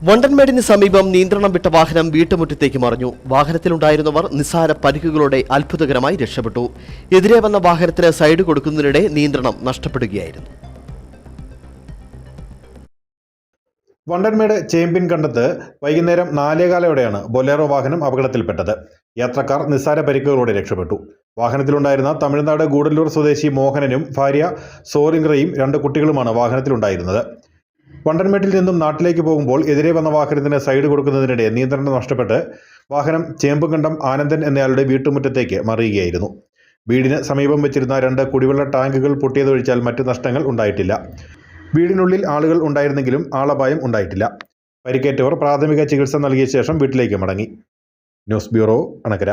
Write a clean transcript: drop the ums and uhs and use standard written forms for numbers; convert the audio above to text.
വണ്ടൻമേടിന് സമീപം നിയന്ത്രണം വിട്ട വാഹനം വീട്ടുമുറ്റത്തേക്ക് മറിഞ്ഞു. വാഹനത്തിലുണ്ടായിരുന്നവർ നിസ്സാര പരിക്കുകളോടെ അത്ഭുതകരമായി രക്ഷപ്പെട്ടു. എതിരെ വന്ന വാഹനത്തിന് സൈഡ് കൊടുക്കുന്നതിനിടെ നിയന്ത്രണം നഷ്ടപ്പെടുകയായിരുന്നു. വണ്ടൻമേട് ചേമ്പിൻകണ്ടത്ത് വൈകുന്നേരം 4:15 ബൊലേറോ വാഹനം അപകടത്തിൽപ്പെട്ടത്. യാത്രക്കാർ നിസ്സാര പരിക്കുകളോടെ രക്ഷപ്പെട്ടു. വാഹനത്തിലുണ്ടായിരുന്ന തമിഴ്നാട് ഗൂഡല്ലൂർ സ്വദേശി മോഹനനും ഭാര്യ സോറിംഗ്രയും 2 കുട്ടികളുമാണ് വാഹനത്തിലുണ്ടായിരുന്നത്. വണ്ടൻമേട്ടിൽ നിന്നും നാട്ടിലേക്ക് പോകുമ്പോൾ എതിരെ വന്ന വാഹനത്തിന് സൈഡ് കൊടുക്കുന്നതിനിടെ നിയന്ത്രണം നഷ്ടപ്പെട്ട് വാഹനം ചേമ്പുകണ്ടം ആനന്ദൻ എന്നയാളുടെ വീട്ടുമുറ്റത്തേക്ക് മറിയുകയായിരുന്നു. വീടിന് സമീപം വെച്ചിരുന്ന 2 കുടിവെള്ള ടാങ്കുകൾ പൊട്ടിയതൊഴിച്ചാൽ മറ്റു നഷ്ടങ്ങൾ ഉണ്ടായിട്ടില്ല. വീടിനുള്ളിൽ ആളുകൾ ഉണ്ടായിരുന്നെങ്കിലും ആളപായം ഉണ്ടായിട്ടില്ല. പരിക്കേറ്റവർ പ്രാഥമിക ചികിത്സ നൽകിയ ശേഷം വീട്ടിലേക്ക് മടങ്ങി. News bureau, Anakkara.